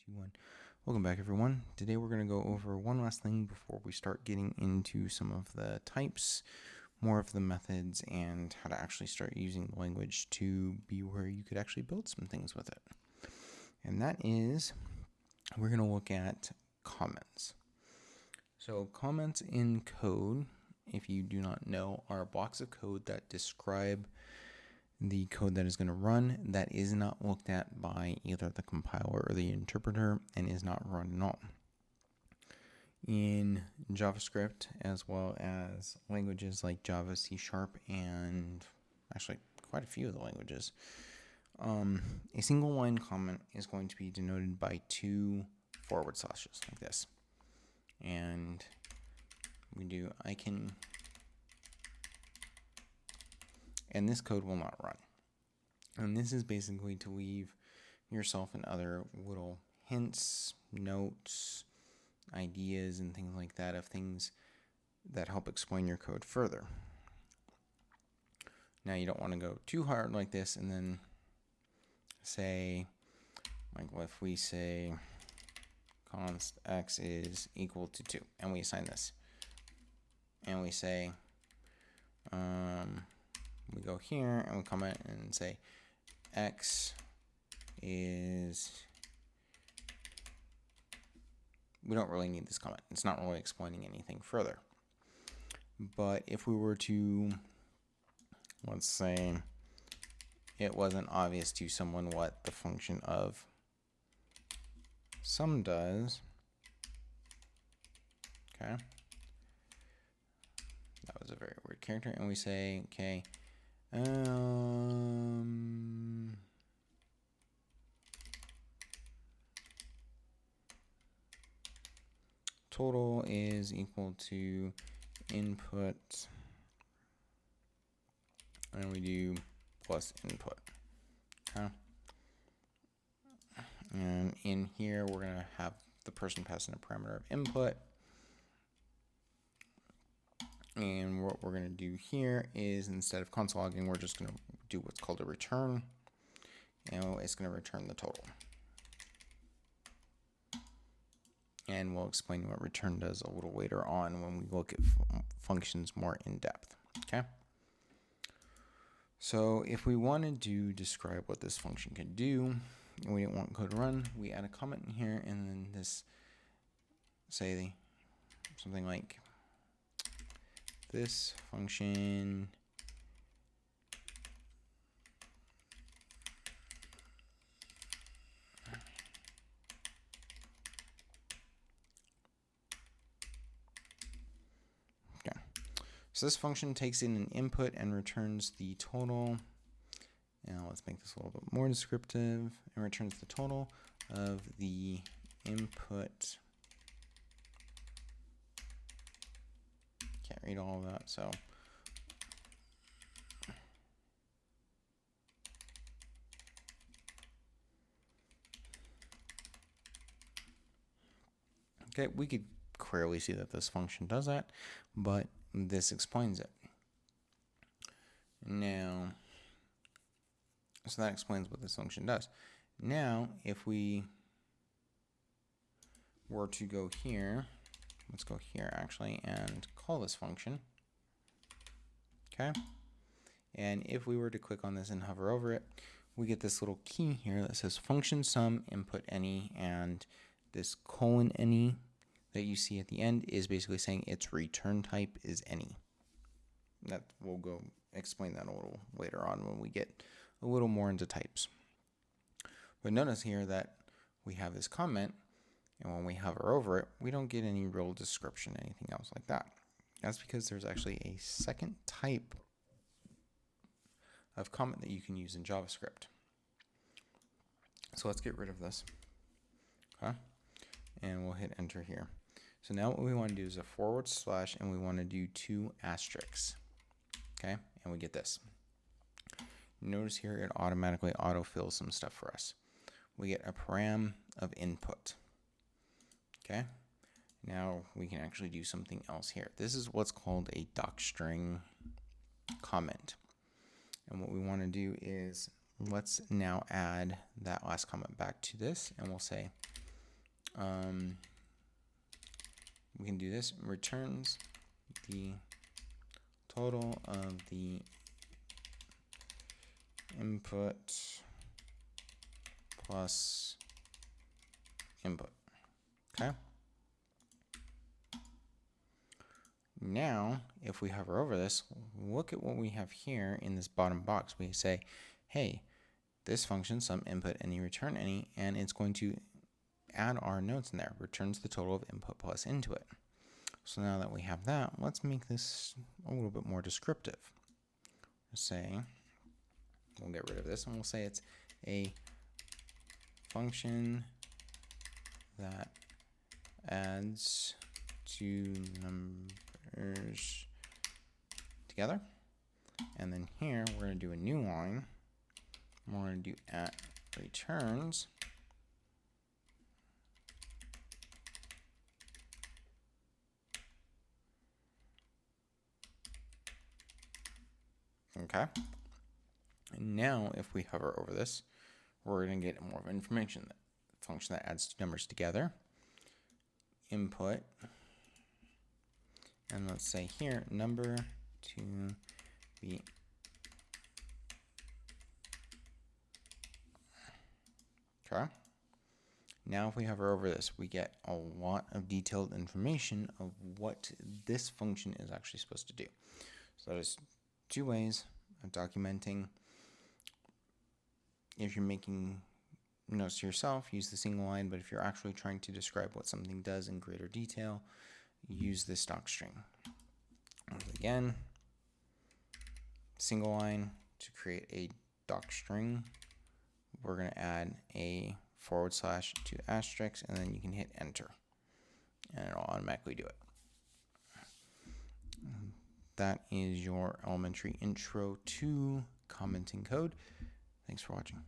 2, 1. Welcome back, everyone. Today we're going to go over one last thing before we start getting into some of the types, more of the methods, and how to actually start using the language to be where you could actually build some things with it. And that is, we're going to look at comments. So comments in code, if you do not know, are blocks of code that describe the code that is going to run that is not looked at by either the compiler or the interpreter and is not run at all. In JavaScript, as well as languages like Java, C#, and actually quite a few of the languages, a single line comment is going to be denoted by 2 forward slashes like this. And we do icon, and this code will not run. And this is basically to leave yourself and other little hints, notes, ideas, and things like that of things that help explain your code further. Now you don't want to go too hard like this and then say, like if we say const x is equal to 2, and we assign this, and we say, we go here and we comment and say x is, we don't really need this comment. It's not really explaining anything further. But if we were to, let's say it wasn't obvious to someone what the function of sum does, okay, that was a very weird character, and we say, okay, total is equal to input, and we do plus input, okay. And in here, we're going to have the person pass in a parameter of input. And what we're going to do here is, instead of console logging, we're just going to do what's called a return. And it's going to return the total. And we'll explain what return does a little later on when we look at functions more in depth. Okay. So if we wanted to describe what this function can do, and we didn't want code to run, we add a comment in here, and then this, say something like, this function okay. So this function takes in an input and returns the total. Now let's make this a little bit more descriptive, and returns the total of the input. Can't read all of that, so okay, we could clearly see that this function does that, but this explains it. Now, so that explains what this function does. Now, if we were to go here, let's go here actually and call this function, okay? And if we were to click on this and hover over it, we get this little key here that says function sum input any, and this colon any that you see at the end is basically saying its return type is any. That we'll go explain that a little later on when we get a little more into types. But notice here that we have this comment, and when we hover over it, we don't get any real description, anything else like that. That's because there's actually a second type of comment that you can use in JavaScript. So let's get rid of this. Okay. And we'll hit enter here. So now what we want to do is a forward slash, and we want to do 2 asterisks. Okay. And we get this. Notice here it automatically autofills some stuff for us. We get a param of input. Okay, now we can actually do something else here. This is what's called a docstring comment. And what we want to do is, let's now add that last comment back to this, and we'll say we can do this, returns the total of the input plus input. Okay. Now, if we hover over this, look at what we have here in this bottom box. We say, hey, this function, sum input any, return any, and it's going to add our notes in there, returns the total of input plus into it. So now that we have that, let's make this a little bit more descriptive. Say, we'll get rid of this and we'll say it's a function that adds two numbers together. And then here we're going to do a new line. We're going to do at returns. Okay. And now if we hover over this, we're going to get more of information. The function that adds two numbers together. Input. And let's say here, number to be okay. Now if we hover over this, we get a lot of detailed information of what this function is actually supposed to do. So there's two ways of documenting. If you're making notes to yourself, use the single line, but if you're actually trying to describe what something does in greater detail, use this doc string. Again, single line to create a doc string. We're going to add a / 2 asterisks, and then you can hit enter, and it'll automatically do it. That is your elementary intro to commenting code. Thanks for watching.